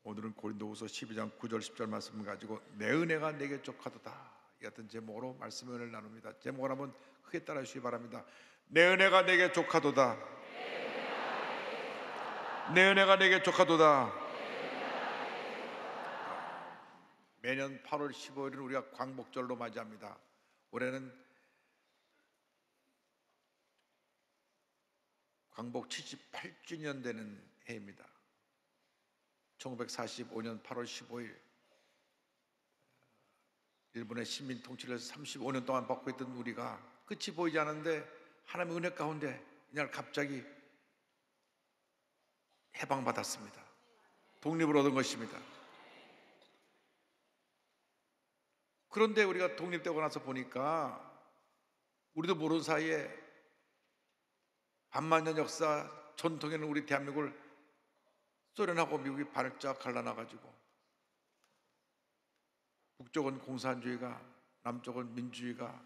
오늘은 고린도후서 12장 9절 10절 말씀을 가지고 내 은혜가 내게 족하도다 이 같은 제목으로 말씀의 은혜를 나눕니다. 제목을 한번 크게 따라 주시기 바랍니다. 내 은혜가 내게 족하도다. 내 은혜가 내게 족하도다. 매년 8월 15일은 우리가 광복절로 맞이합니다. 올해는 광복 78주년 되는 해입니다. 1945년 8월 15일 일본의 식민 통치를 35년 동안 받고 있던 우리가 끝이 보이지 않는데 하나님의 은혜 가운데 이날 갑자기 해방받았습니다. 독립을 얻은 것입니다. 그런데 우리가 독립되고 나서 보니까 우리도 모르는 사이에 반만년 역사 전통에는 우리 대한민국을 소련하고 미국이 발짝 갈라놔가지고 북쪽은 공산주의가 남쪽은 민주주의가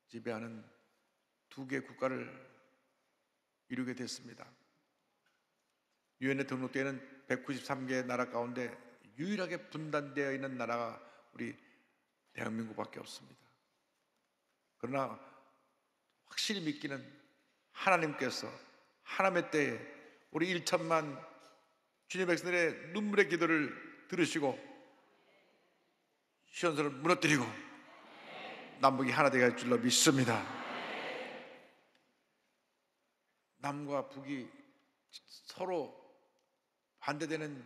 지배하는 두 개의 국가를 이루게 됐습니다. 유엔에 등록되어 있는 193개의 나라 가운데 유일하게 분단되어 있는 나라가 우리 대한민국밖에 없습니다. 그러나 확실히 믿기는 하나님께서 하나님의 때에 우리 1천만 주님의 백성들의 눈물의 기도를 들으시고 시온산을 무너뜨리고 남북이 하나 되게 할 줄로 믿습니다. 남과 북이 서로 반대되는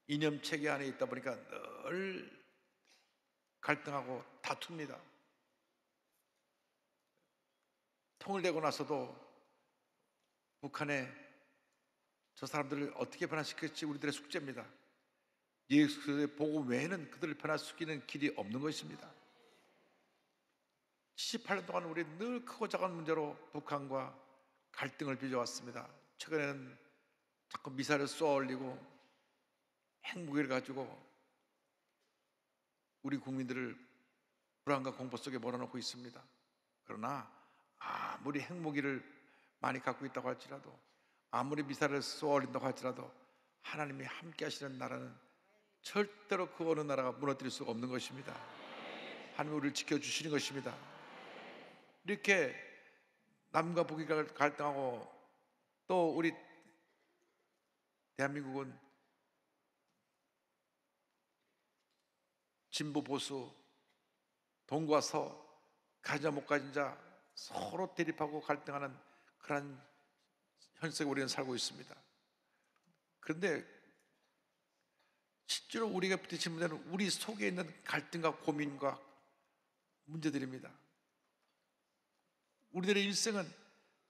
이념체계 안에 있다 보니까 늘 갈등하고 다툽니다. 통일되고 나서도 북한에 저 사람들을 어떻게 변화시킬지 우리들의 숙제입니다. 예수 그리스도의 복음 외에는 그들을 변화시키는 길이 없는 것입니다. 78년 동안 우리 늘 크고 작은 문제로 북한과 갈등을 빚어왔습니다. 최근에는 자꾸 미사일을 쏘아 올리고 핵무기를 가지고 우리 국민들을 불안과 공포 속에 몰아넣고 있습니다. 그러나 아무리 핵무기를 많이 갖고 있다고 할지라도 아무리 미사일을 쏘아 올린다고 할지라도 하나님이 함께 하시는 나라는 절대로 그 어느 나라가 무너뜨릴 수가 없는 것입니다. 하나님이 우리를 지켜주시는 것입니다. 이렇게 남과 북이 갈등하고 또 우리 대한민국은 진보 보수 동과 서 가진 자 못 가진 자 서로 대립하고 갈등하는 그런 현실에 우리는 살고 있습니다. 그런데 실제로 우리가 부딪힌 문제는 우리 속에 있는 갈등과 고민과 문제들입니다. 우리들의 일생은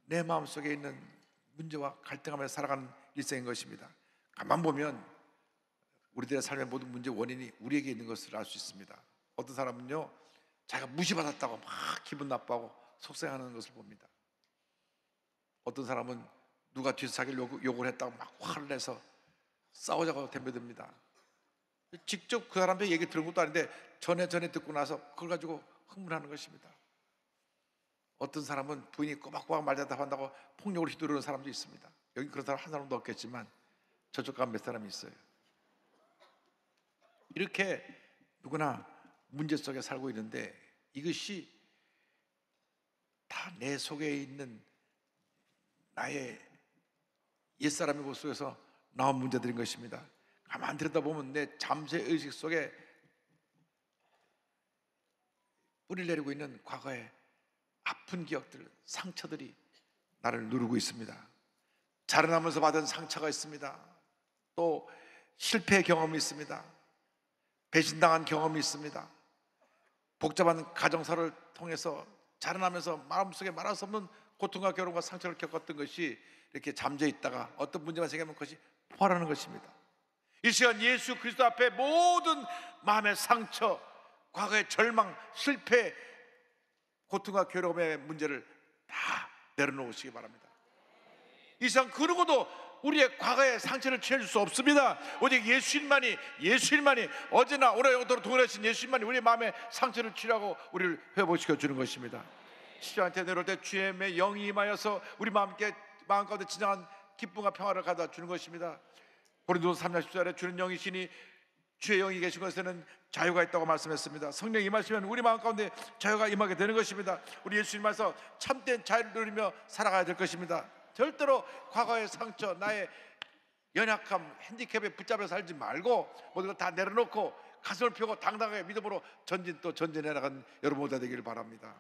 내 마음속에 있는 문제와 갈등하며 살아가는 일생인 것입니다. 가만 보면 우리들의 삶의 모든 문제 원인이 우리에게 있는 것을 알 수 있습니다. 어떤 사람은요 자기가 무시받았다고 막 기분 나빠하고 속상해하는 것을 봅니다. 어떤 사람은 누가 뒤에서 자기를 욕을 했다고 막 화를 내서 싸우자고 덤벼듭니다. 직접 그 사람의 얘기 들은 것도 아닌데 전에 듣고 나서 그걸 가지고 흥분하는 것입니다. 어떤 사람은 부인이 꼬박꼬박 말대답 한다고 폭력을 휘두르는 사람도 있습니다. 여기 그런 사람 한 사람도 없겠지만 저쪽 가면 몇 사람이 있어요. 이렇게 누구나 문제 속에 살고 있는데 이것이 다 내 속에 있는 나의 옛사람의 모습 속에서 나온 문제들인 것입니다. 가만 들여다보면 내 잠재의식 속에 뿌리를 내리고 있는 과거의 아픈 기억들, 상처들이 나를 누르고 있습니다. 자라나면서 받은 상처가 있습니다. 또 실패의 경험이 있습니다. 배신당한 경험이 있습니다. 복잡한 가정사를 통해서 자라나면서 마음속에 말할 수 없는 고통과 괴로움과 상처를 겪었던 것이 이렇게 잠재 있다가 어떤 문제가 생기면 그것이 폭발하는 것입니다. 이 시간 예수 그리스도 앞에 모든 마음의 상처, 과거의 절망, 실패, 고통과 괴로움의 문제를 다 내려놓으시기 바랍니다. 이 시간 그 누구도 우리의 과거의 상처를 채워줄 수 없습니다. 오직 예수님만이 어제나 오늘 영원토록 동일하신 예수님만이 우리의 마음의 상처를 치료하고 우리를 회복시켜 주는 것입니다. 시간한테 내려올 때 주의 영이 임하여서 우리 마음 가운데 진정한 기쁨과 평화를 가져다 주는 것입니다. 고린도서 3장 10절에 주는 영이시니 주의 영이 계신 것에는 자유가 있다고 말씀했습니다. 성령이 임하시면 우리 마음 가운데 자유가 임하게 되는 것입니다. 우리 예수님 말씀 참된 자유를 누리며 살아가야 될 것입니다. 절대로 과거의 상처, 나의 연약함, 핸디캡에 붙잡혀 살지 말고 모든 걸 다 내려놓고 가슴을 펴고 당당하게 믿음으로 전진해 나간 여러분 모두 되기를 바랍니다.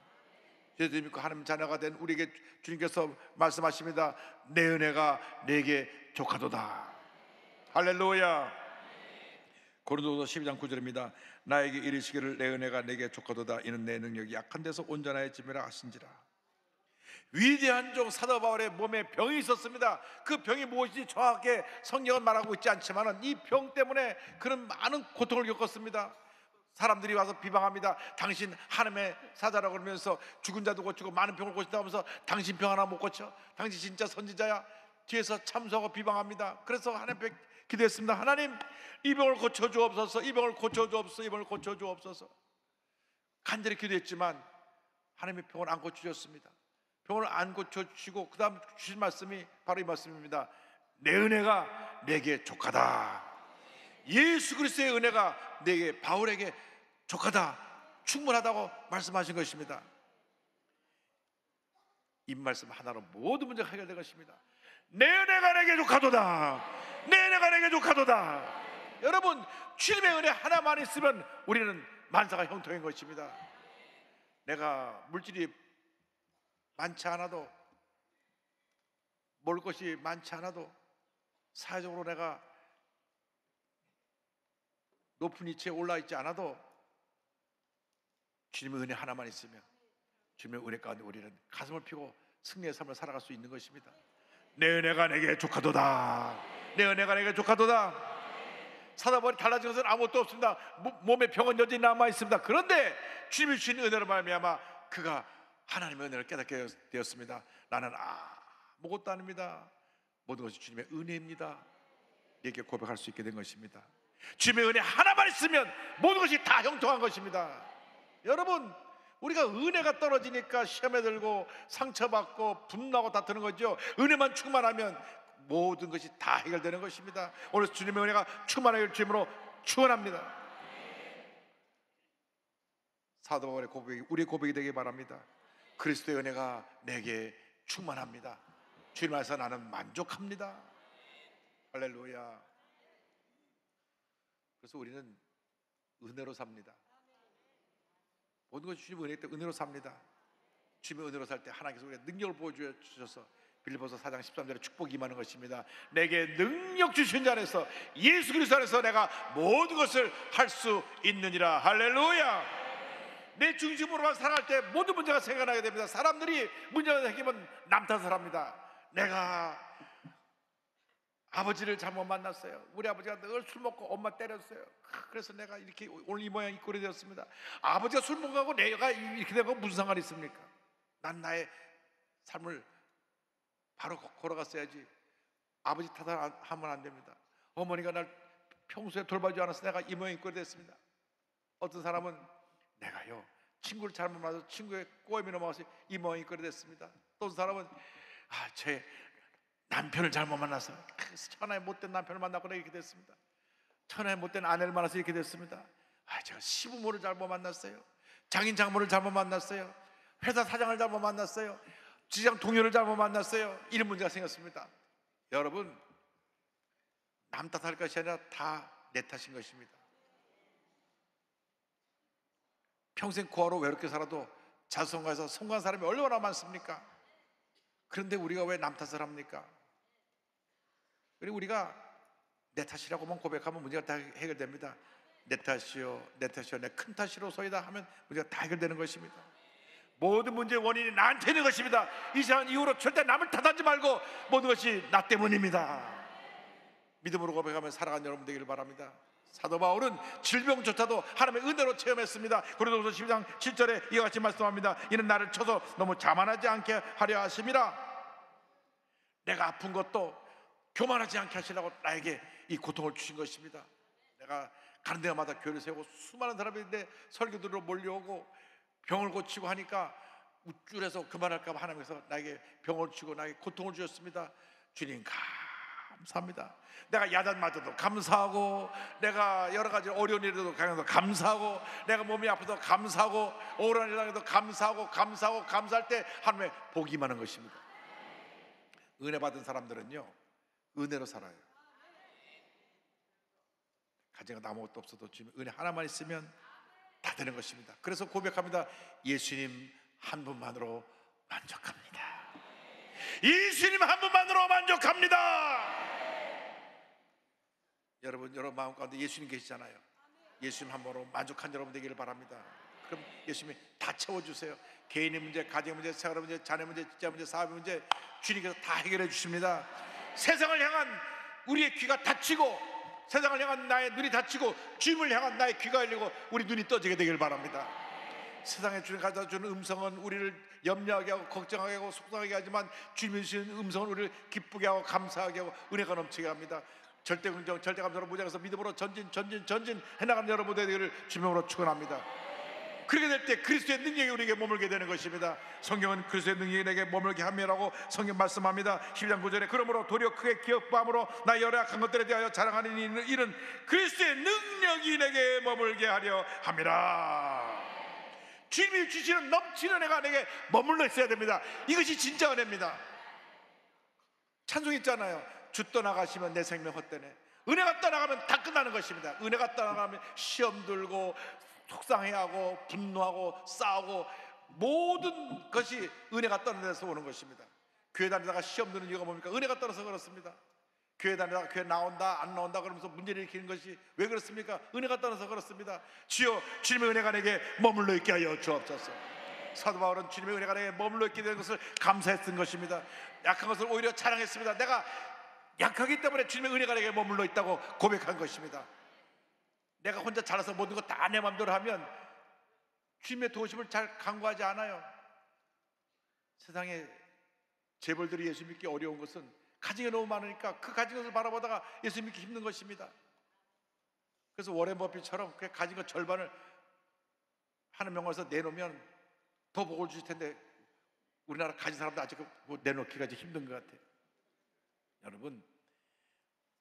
예수 믿고 하나님 자녀가 된 우리에게 주님께서 말씀하십니다. 내 은혜가 내게 족하도다. 할렐루야. 고린도서 12장 9절입니다. 나에게 이르시기를 내 은혜가 내게 족하도다. 이는 내 능력이 약한 데서 온전하여짐이라 하신지라. 위대한 종 사도 바울의 몸에 병이 있었습니다. 그 병이 무엇인지 정확하게 성경은 말하고 있지 않지만 이 병 때문에 그런 많은 고통을 겪었습니다. 사람들이 와서 비방합니다. 당신 하나님의 사자라고 그러면서 죽은 자도 고치고 많은 병을 고친다고 하면서 당신 병 하나 못 고쳐? 당신 진짜 선지자야? 뒤에서 참소하고 비방합니다. 그래서 하나님 기도했습니다. 하나님, 이 병을 고쳐주옵소서. 이 병을 고쳐주옵소서. 이 병을 고쳐주옵소서. 간절히 기도했지만 하나님의 병을 안 고쳐주셨습니다. 병을 안 고쳐주시고 그 다음 주신 말씀이 바로 이 말씀입니다. 내 은혜가 내게 족하다. 예수 그리스도의 은혜가 내게, 바울에게 족하다, 충분하다고 말씀하신 것입니다. 이 말씀 하나로 모든 문제가 해결될 것입니다. 내 은혜가 내게 족하도다. 내 은혜가 내게 족하도다. 여러분, 주님의 은혜 하나만 있으면 우리는 만사가 형통인 것입니다. 내가 물질이 많지 않아도, 먹을 것이 많지 않아도, 사회적으로 내가 높은 위치에 올라 있지 않아도 주님의 은혜 하나만 있으면, 주님의 은혜 가운데 우리는 가슴을 펴고 승리의 삶을 살아갈 수 있는 것입니다. 내 은혜가 내게 족하도다. 내 은혜가 내게 족하도다. 사도 바울이 달라진 것은 아무것도 없습니다. 몸에 병은 여전히 남아 있습니다. 그런데 주님이 주신 은혜로 말미암아 그가 하나님의 은혜를 깨닫게 되었습니다. 나는 아무것도 아닙니다. 모든 것이 주님의 은혜입니다. 이렇게 고백할 수 있게 된 것입니다. 주님의 은혜 하나만 있으면 모든 것이 다 형통한 것입니다. 여러분, 우리가 은혜가 떨어지니까 시험에 들고 상처받고 분노하고 다투는 거죠. 은혜만 충만하면 모든 것이 다 해결되는 것입니다. 오늘 주님의 은혜가 충만하길 주님으로 축원합니다. 사도 바울의 고백이 우리의 고백이 되길 바랍니다. 그리스도의 은혜가 내게 충만합니다. 주님 안에서 나는 만족합니다. 할렐루야. 그래서 우리는 은혜로 삽니다. 모든 것이 주님의 은혜 때문에 은혜로 삽니다. 주님의 은혜로 살 때 하나님께서 우리에게 능력을 보여주셔서 빌립보서 4장 13절에 축복이 임하는 것입니다. 내게 능력 주신 자 안에서, 예수 그리스도 안에서 내가 모든 것을 할 수 있느니라. 할렐루야. 내 중심으로만 살아갈 때 모든 문제가 생겨나게 됩니다. 사람들이 문제가 생기면 남 탓을 합니다. 내가 아버지를 잘못 만났어요. 우리 아버지가 늘 술 먹고 엄마 때렸어요. 그래서 내가 이렇게 오늘 이 모양 이 꼴이 되었습니다. 아버지가 술 먹고 내가 이렇게 된 거 무슨 상관이 있습니까? 난 나의 삶을 바로 걸어갔어야지. 아버지 탓하면 안 됩니다. 어머니가 날 평소에 돌봐주지 않아서 내가 이 모양 이 꼴이 됐습니다. 어떤 사람은 내가요 친구를 잘못 만나서 친구의 꼬임이 넘어가서 이 모양 이 꼴이 됐습니다. 또 어떤 사람은 제 남편을 잘못 만나서 천하의 못된 남편을 만나고 이렇게 됐습니다. 천하의 못된 아내를 만나서 이렇게 됐습니다. 제가 시부모를 잘못 만났어요. 장인 장모를 잘못 만났어요. 회사 사장을 잘못 만났어요. 직장 동료를 잘못 만났어요. 이런 문제가 생겼습니다. 여러분, 남 탓할 것이 아니라 다 내 탓인 것입니다. 평생 고아로 외롭게 살아도 자수성가해서 성공한 사람이 얼마나 많습니까? 그런데 우리가 왜 남 탓을 합니까? 그리고 우리가 내 탓이라고만 고백하면 문제가 다 해결됩니다. 내 탓이요, 내 탓이요, 내 큰 탓이로소이다 하면 문제가 다 해결되는 것입니다. 모든 문제의 원인이 나한테 있는 것입니다. 이 시간 이후로 절대 남을 탓하지 말고 모든 것이 나 때문입니다. 믿음으로 고백하며 살아가는 여러분 되기를 바랍니다. 사도 바울은 질병조차도 하나님의 은혜로 체험했습니다. 고린도서 12장 7절에 이와 같이 말씀합니다. 이는 나를 쳐서 너무 자만하지 않게 하려 하심이라. 내가 아픈 것도 교만하지 않게 하시려고 나에게 이 고통을 주신 것입니다. 내가 가는 데마다 교회를 세우고 수많은 사람이 내 설교들로 몰려오고 병을 고치고 하니까 우쭐해서 그만할까 봐 하나님께서 나에게 병을 주시고 나에게 고통을 주셨습니다. 주님 감사합니다. 내가 야단 맞아도 감사하고, 내가 여러 가지 어려운 일에도 감사하고, 내가 몸이 아파도 감사하고, 억울한 일을 당해도 감사하고, 감사할 때 하나님의 복이 임하는 것입니다. 은혜 받은 사람들은요, 은혜로 살아요. 가지가 아무것도 없어도 주님 은혜 하나만 있으면 다 되는 것입니다. 그래서 고백합니다. 예수님 한 분만으로 만족합니다. 예수님 한 분만으로 만족합니다. 여러분 마음 가운데 예수님 계시잖아요. 예수님 한 분으로 만족한 여러분 되기를 바랍니다. 그럼 예수님이 다 채워주세요. 개인의 문제, 가정의 문제, 생활의 문제, 자녀 문제, 직장 문제, 사업의 문제 주님께서 다 해결해 주십니다. 세상을 향한 우리의 귀가 닫히고, 세상을 향한 나의 눈이 닫히고, 주님을 향한 나의 귀가 열리고 우리 눈이 떠지게 되길 바랍니다. 세상에 주님 가져다 주는 음성은 우리를 염려하게 하고 걱정하게 하고 속상하게 하지만, 주님이 주시는 음성은 우리를 기쁘게 하고 감사하게 하고 은혜가 넘치게 합니다. 절대 긍정, 절대 감사로 무장해서 믿음으로 전진 해나가는 여러분 되기를 주님으로 축원합니다. 그렇게 될 때 그리스도의 능력이 우리에게 머물게 되는 것입니다. 성경은 그리스도의 능력이 내게 머물게 함이라고 성경 말씀합니다. 12장 9절에 그러므로 도리어 크게 기업함으로 나의 여러 악한 것들에 대하여 자랑하는 이는 그리스도의 능력이 내게 머물게 하려 함이라. 주님이 주시는 넘치는 은혜가 내게 머물러 있어야 됩니다. 이것이 진짜 은혜입니다. 찬송 있잖아요. 주 떠나가시면 내 생명 헛되네. 은혜가 떠나가면 다 끝나는 것입니다. 은혜가 떠나가면 시험 들고 속상해하고 분노하고 싸우고 모든 것이 은혜가 떠나서 오는 것입니다. 교회 다니다가 시험 드는 이유가 뭡니까? 은혜가 떠나서 그렇습니다. 교회 다니다가 교회 나온다 안 나온다 그러면서 문제를 일으키는 것이 왜 그렇습니까? 은혜가 떠나서 그렇습니다. 주여 주님의 은혜가 내게 머물러 있게 하여 주옵소서. 사도 바울은 주님의 은혜가 내게 머물러 있게 된 것을 감사했던 것입니다. 약한 것을 오히려 자랑했습니다. 내가 약하기 때문에 주님의 은혜가 내게 머물러 있다고 고백한 것입니다. 내가 혼자 잘해서 모든 것 다 내 마음대로 하면 주님의 도우심을 잘 간구하지 않아요. 세상에 재벌들이 예수 믿기 어려운 것은 가진 게 너무 많으니까 그 가진 것을 바라보다가 예수 믿기 힘든 것입니다. 그래서 워렌 버핏처럼 그 가진 것 절반을 하는 명목에서 내놓으면 더 복을 주실 텐데, 우리나라 가진 사람도 아직 내놓기가 좀 힘든 것 같아요. 여러분,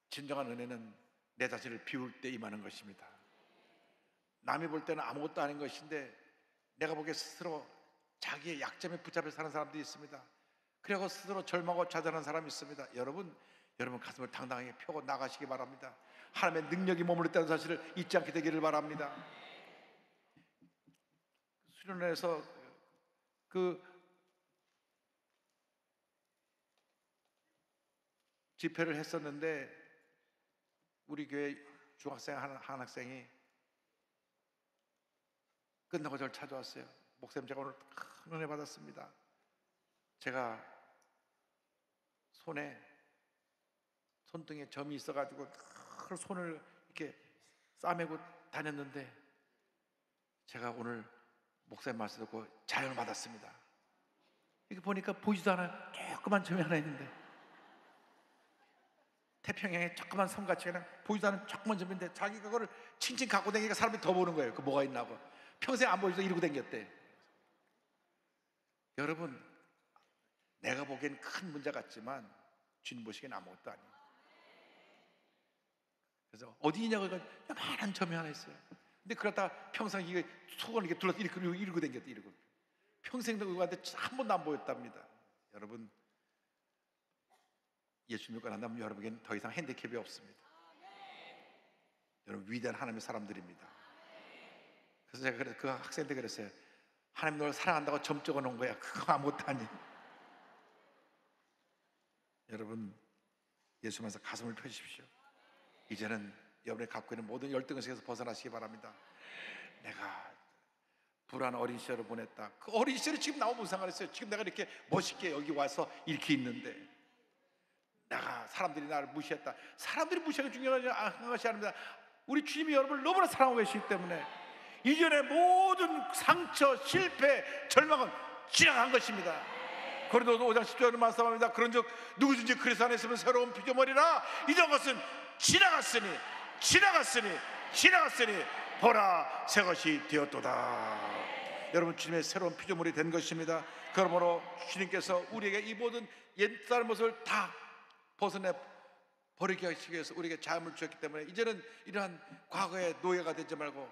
진정한 은혜는 내 자신을 비울 때 임하는 것입니다. 남이 볼 때는 아무것도 아닌 것인데 내가 보기에 스스로 자기의 약점에 붙잡혀 사는 사람들이 있습니다. 그리고 스스로 절망하고 좌절하는 사람이 있습니다. 여러분 가슴을 당당하게 펴고 나가시기 바랍니다. 하나님의 능력이 머물렀다는 사실을 잊지 않게 되기를 바랍니다. 수련회에서 그 집회를 했었는데, 우리 교회 중학생 한 학생이 끝나고 저를 찾아왔어요. 목사님, 제가 오늘 큰 은혜 받았습니다. 제가 손등에 점이 있어가지고 큰 손을 이렇게 싸매고 다녔는데, 제가 오늘 목사님 말씀 듣고 자연을 받았습니다. 이렇게 보니까 보이지도 않아요. 조그만 점이 하나 있는데, 태평양에 조그만 섬같이 그냥 보이지도 않은 조그만 점인데 자기가 그걸 칭칭 갖고 다니니까 사람이 더 보는 거예요. 그 뭐가 있나고. 평생 안 보여서 이러고 다녔대. 여러분, 내가 보기엔 큰 문제 같지만 주님 보시기엔 아무것도 아니에요. 그래서 어디 있냐고 하니까 요만한 점이 하나 있어요. 근데 그러다가 평생 이게 속을 이렇게 둘러서 이러고 다녔대. 이러고 평생도 그거한테 한 번도 안 보였답니다. 여러분, 예수 믿고 난 다음 여러분에게는 더 이상 핸디캡이 없습니다. 여러분, 위대한 하나님의 사람들입니다. 그래서 제가 그 학생한테 그랬어요. 하나님 너를 사랑한다고 점 찍어 놓은 거야. 그거 아무것도 아니에요. 여러분, 예수만서 가슴을 펴십시오. 이제는 여러분이 갖고 있는 모든 열등의식에서 벗어나시기 바랍니다. 내가 불안한 어린 시절을 보냈다. 그 어린 시절이 지금 나오면 무슨 상관있어요? 지금 내가 이렇게 멋있게 여기 와서 이렇게 있는데, 내가 사람들이 나를 무시했다. 사람들이 무시하는 게 중요한 것이 아닙니다. 우리 주님이 여러분을 너무나 사랑하고 계시기 때문에 이전의 모든 상처, 실패, 절망은 지나간 것입니다. 고린도서 5장 10절에 말씀합니다. 그런즉 누구든지 그리스도 안에 있으면 새로운 피조물이라 이전 것은 지나갔으니 보라 새 것이 되었도다. 여러분, 주님의 새로운 피조물이 된 것입니다. 그러므로 주님께서 우리에게 이 모든 옛사람 모습을 다 버리기 하시기 위해서 우리에게 자유를 주셨기 때문에 이제는 이러한 과거의 노예가 되지 말고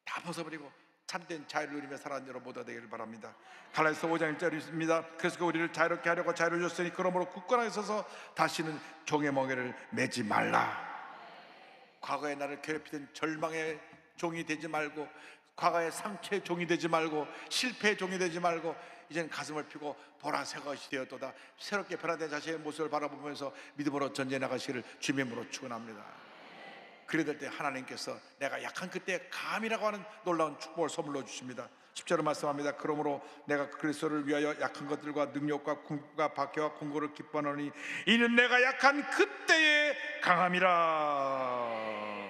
다 벗어버리고 참된 자유를 누리며 살아가는 여러분 모두가 되기를 바랍니다. 갈라디아서 5장 1절입니다. 그래서 우리를 자유롭게 하려고 자유를 줬으니 그러므로 굳건하게 서서 다시는 종의 멍에를 매지 말라. 과거에 나를 괴롭히던 절망의 종이 되지 말고, 과거의 상처의 종이 되지 말고, 실패의 종이 되지 말고, 이제는 가슴을 펴고 보라 새 것이 되었도다. 새롭게 변화된 자신의 모습을 바라보면서 믿음으로 전진해 나가시기를 주님의 이름으로 축원합니다. 그래야 될 때 하나님께서 내가 약한 그때 감이라고 하는 놀라운 축복을 선물로 주십니다. 10절을 말씀합니다. 그러므로 내가 그리스도를 위하여 약한 것들과 능력과 궁극과 박해와 공고를 기뻐하노니 이는 내가 약한 그때의 강함이라.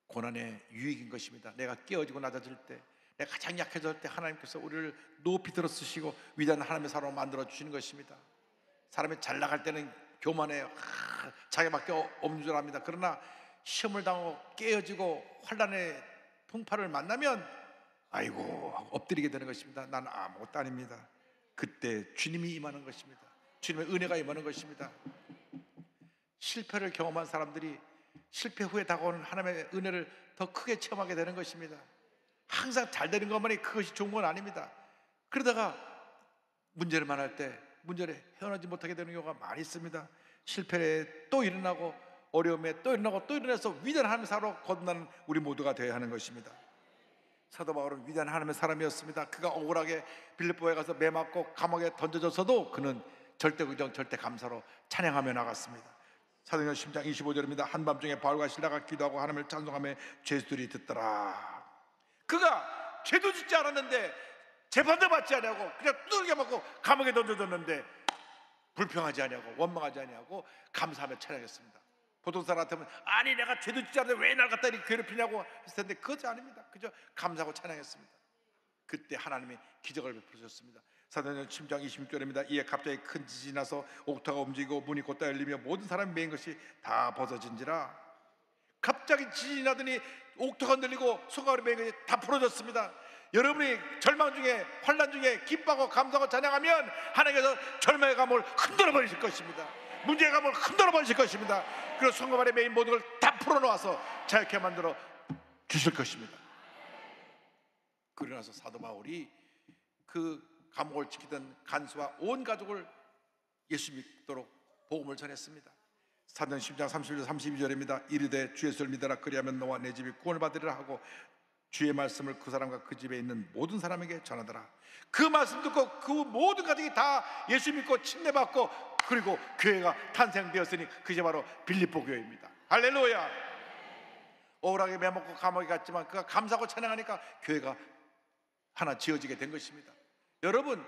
고난의 유익인 것입니다. 내가 깨어지고 낮아질 때, 내가 가장 약해질 때 하나님께서 우리를 높이 들어 쓰시고 위대한 하나님의 사람으로 만들어 주시는 것입니다. 사람이 잘 나갈 때는 교만해요. 자기밖에 없는 줄 압니다. 그러나 시험을 당하고 깨어지고 환난의 풍파를 만나면 아이고 하고 엎드리게 되는 것입니다. 나는 아무것도 아닙니다. 그때 주님이 임하는 것입니다. 주님의 은혜가 임하는 것입니다. 실패를 경험한 사람들이 실패 후에 다가오는 하나님의 은혜를 더 크게 체험하게 되는 것입니다. 항상 잘 되는 것만이 그것이 좋은 건 아닙니다. 그러다가 문제를 만날 때 문제를 헤어나지 못하게 되는 경우가 많이 있습니다. 실패에 또 일어나고 어려움에 또 일어나고 또 일어나서 위대한 하나님의 사람으로 거듭나는 우리 모두가 되어야 하는 것입니다. 사도 바울은 위대한 하나님의 사람이었습니다. 그가 억울하게 빌립보에 가서 매 맞고 감옥에 던져졌어도 그는 절대 의정 절대 감사로 찬양하며 나갔습니다. 사도행전 10장 25절입니다. 한밤중에 바울과 실라가 기도하고 하나님을 찬송하며 죄수들이 듣더라. 그가 죄도 짓지 않았는데 재판도 받지 않냐고 그냥 두들겨 맞고 감옥에 던져졌는데 불평하지 않냐고 원망하지 않냐고 감사하며 찬양했습니다. 보통 사람 같으면 아니 내가 죄도 짓지 않았는데 왜 날 갖다 이렇게 괴롭히냐고 했을 텐데 그것이 아닙니다. 그저 감사하고 찬양했습니다. 그때 하나님이 기적을 베푸셨습니다. 사도행전 10장 26절입니다. 이에 갑자기 큰 지진이 나서 옥토가 움직이고 문이 곧다 열리며 모든 사람이 메인 것이 다 벗어진지라. 갑자기 지진이 나더니 옥토가 흔들리고 손가락이 메인 것이 다 풀어졌습니다. 여러분이 절망 중에 환난 중에 기뻐하고 감사하고 찬양하면 하나님께서 절망의 감을 흔들어 버리실 것입니다. 문제의 감을 흔들어 버리실 것입니다. 그리고 손가락에 메인 모든 걸 다 풀어놓아서 자유케 만들어 주실 것입니다. 그러고 나서 사도 바울이 그 감옥을 지키던 간수와 온 가족을 예수 믿도록 복음을 전했습니다. 사도행전 10장 31절 32절입니다. 이르되 주 예수를 믿어라 그리하면 너와 내 집이 구원을 받으리라 하고 주의 말씀을 그 사람과 그 집에 있는 모든 사람에게 전하더라. 그 말씀 듣고 그 모든 가족이 다 예수 믿고 침례받고 그리고 교회가 탄생되었으니 그게 바로 빌립보 교회입니다. 할렐루야. 억울하게 매먹고 감옥에 갔지만 그가 감사하고 찬양하니까 교회가 하나 지어지게 된 것입니다. 여러분,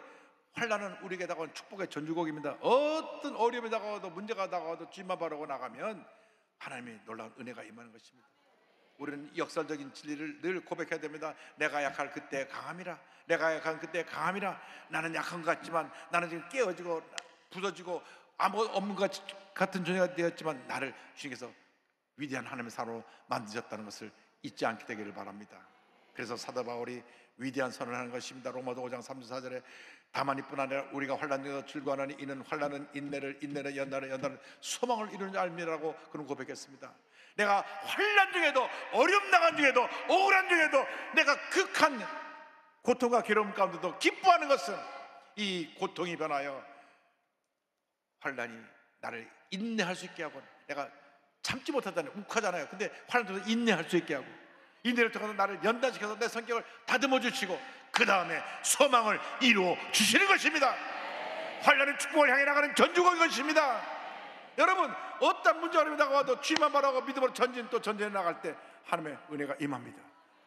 환난은 우리에게 다가온 축복의 전주곡입니다. 어떤 어려움이 다가와도 문제가 다가와도 주님만 바라고 나가면 하나님의 놀라운 은혜가 임하는 것입니다. 우리는 역설적인 진리를 늘 고백해야 됩니다. 내가 약할 그때 강함이라. 내가 약한 그때 강함이라. 나는 약한 것 같지만 나는 지금 깨어지고 부서지고 아무것도 없는 것 같은 존재가 되었지만 나를 주님께서 위대한 하나님의 사람으로 만드셨다는 것을 잊지 않게 되기를 바랍니다. 그래서 사도 바울이 위대한 선언을 하는 것입니다. 로마서 5장 34절에 다만 이뿐 아니라 우리가 환난 중에서 즐거워하니 이는 환난은 인내를, 인내는 연단을, 연단은 소망을 이루는 줄 알미라고 그런 고백했습니다. 내가 환난 중에도 어려움 당한 중에도 억울한 중에도 내가 극한 고통과 괴로움 가운데도 기뻐하는 것은 이 고통이 변하여 환난이 나를 인내할 수 있게 하고 내가 참지 못하잖아요. 욱하잖아요. 근데 환난도 인내할 수 있게 하고 인내를 통해서 나를 연단시켜서 내 성격을 다듬어 주시고 그 다음에 소망을 이루어 주시는 것입니다. 환난의 축복을 향해 나가는 전주곡인 것입니다. 여러분, 어떤 문제가 다가와도 주님만 바라고 믿음으로 전진해 나갈 때 하나님의 은혜가 임합니다.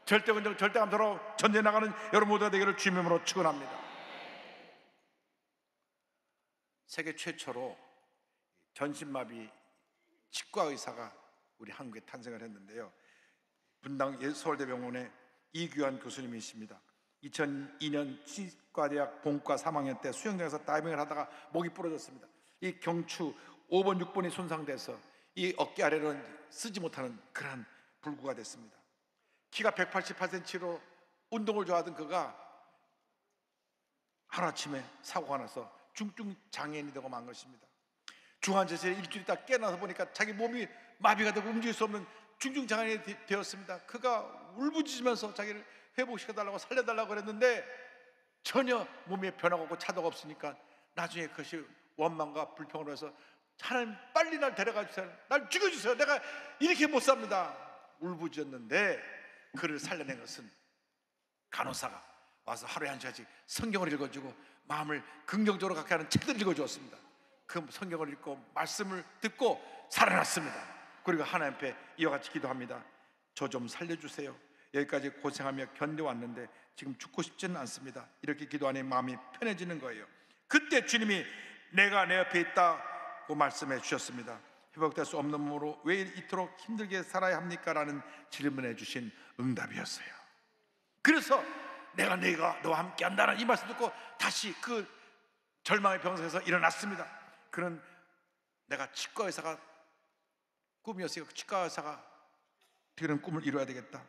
절대 긍정, 절대 감사로 전진해 나가는 여러분 모두가 되기를 주님의 이름으로 축원합니다. 세계 최초로 전신마비 치과 의사가 우리 한국에 탄생을 했는데요. 분당 서울대병원의 이규환 교수님이십니다. 2002년 치과대학 본과 3학년 때 수영장에서 다이빙을 하다가 목이 부러졌습니다. 이 경추 5번, 6번이 손상돼서 이 어깨 아래로는 쓰지 못하는 그런 불구가 됐습니다. 키가 188cm로 운동을 좋아하던 그가 하루아침에 사고가 나서 중증 장애인이 되고 만 것입니다. 중환자실에 일주일 있다 깨어나서 보니까 자기 몸이 마비가 되고 움직일 수 없는 중증장애인이 되었습니다. 그가 울부짖으면서 자기를 회복시켜달라고 살려달라고 그랬는데 전혀 몸에 변화가 없고 차도가 없으니까 나중에 그것이 원망과 불평으로 해서 하나님 빨리 날 데려가 주세요, 날 죽여주세요, 내가 이렇게 못 삽니다 울부짖었는데 그를 살려낸 것은 간호사가 와서 하루에 한 시간씩 성경을 읽어주고 마음을 긍정적으로 갖게 하는 책들을 읽어주었습니다. 그 성경을 읽고 말씀을 듣고 살아났습니다. 그리고 하나님 앞에 이와 같이 기도합니다. 저 좀 살려주세요. 여기까지 고생하며 견뎌왔는데 지금 죽고 싶지는 않습니다. 이렇게 기도하니 마음이 편해지는 거예요. 그때 주님이 내가 내 옆에 있다고 말씀해 주셨습니다. 회복될 수 없는 몸으로 왜 이토록 힘들게 살아야 합니까? 라는 질문해 주신 응답이었어요. 그래서 내가 너와 함께 한다는 이 말씀 듣고 다시 그 절망의 병상에서 일어났습니다. 그는 내가 치과 의사가 꿈이었으니까 치과 의사가 그런 꿈을 이루어야 되겠다.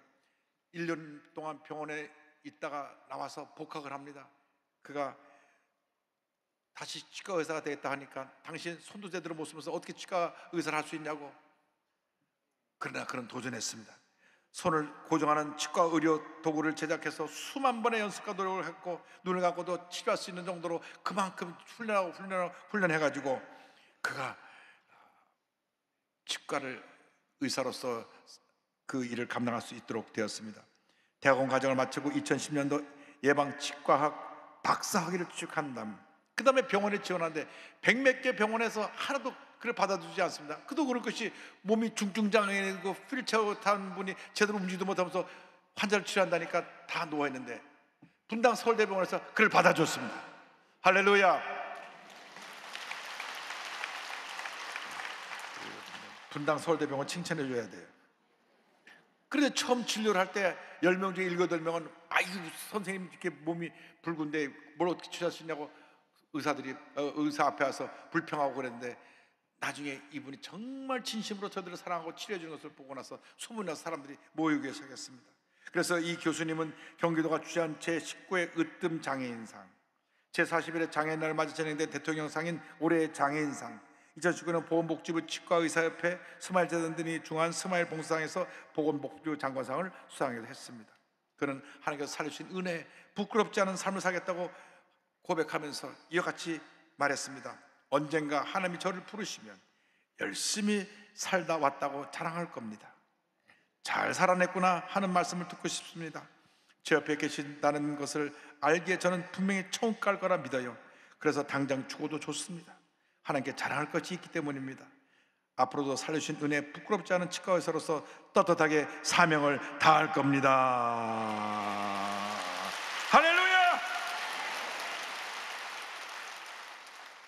1년 동안 병원에 있다가 나와서 복학을 합니다. 그가 다시 치과 의사가 되겠다 하니까 당신 손도 제대로 못 쓰면서 어떻게 치과 의사를 할 수 있냐고. 그러나 그는 도전했습니다. 손을 고정하는 치과 의료 도구를 제작해서 수만 번의 연습과 노력을 했고 눈을 감고도 치료할 수 있는 정도로 그만큼 훈련해가지고 그가 치과를 의사로서 그 일을 감당할 수 있도록 되었습니다. 대학원 과정을 마치고 2010년도 예방치과학 박사학위를 취득한 다음 그 다음에 병원에 지원하는데 100몇 개 병원에서 하나도 그를 받아주지 않습니다. 그도 그럴 것이 몸이 중증장애이고 휠체어 타는 분이 제대로 움직이지도 못하면서 환자를 치료한다니까 다 누워있는데 분당 서울대병원에서 그를 받아줬습니다. 할렐루야. 분당 서울대병원 칭찬해 줘야 돼요. 그런데 처음 진료를 할 때 10명 중에 7, 8명은 아이고 선생님 이렇게 몸이 붉은데 뭘 어떻게 치료할 수 있냐고 의사 앞에 와서 불평하고 그랬는데 나중에 이분이 정말 진심으로 저들을 사랑하고 치료해 주는 것을 보고 나서 소문이 나서 사람들이 모이기 시작했습니다. 그래서 이 교수님은 경기도가 주최한 제19회 으뜸 장애인상, 제41회 장애인날 맞아 진행된 대통령상인 올해의 장애인상, 2019년 보건복지부 치과의사협회 스마일재단 등이 중한 스마일 봉사상에서 보건복지부 장관상을 수상하기도 했습니다. 그는 하나님께서 살려주신 은혜, 부끄럽지 않은 삶을 살겠다고 고백하면서 이와 같이 말했습니다. 언젠가 하나님이 저를 부르시면 열심히 살다 왔다고 자랑할 겁니다. 잘 살아냈구나 하는 말씀을 듣고 싶습니다. 제 옆에 계신다는 것을 알기에 저는 분명히 처음 깔 거라 믿어요. 그래서 당장 죽어도 좋습니다. 하나님께 자랑할 것이 있기 때문입니다. 앞으로도 살려주신 은혜 부끄럽지 않은 치과의사로서 떳떳하게 사명을 다할 겁니다. 할렐루야!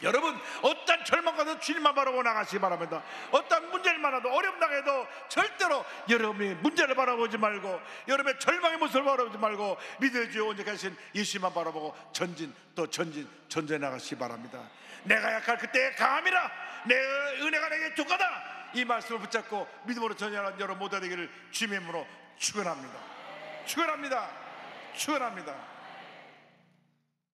여러분, 어떤 절망과도 주님만 바라보고 나가시기 바랍니다. 어떤 문제를 만나도 어려움 당해도 절대로 여러분이 문제를 바라보지 말고 여러분의 절망의 모습을 바라보지 말고 믿을 주 온전히 계신 예수님만 바라보고 전진 또 전진해 나가시기 바랍니다. 내가 약할 그때 강함이라 내 은혜가 내게 족하다, 이 말씀을 붙잡고 믿음으로 전진하는 여러분 모두 되기를 주님의 이름으로 축원합니다. 축원합니다. 축원합니다.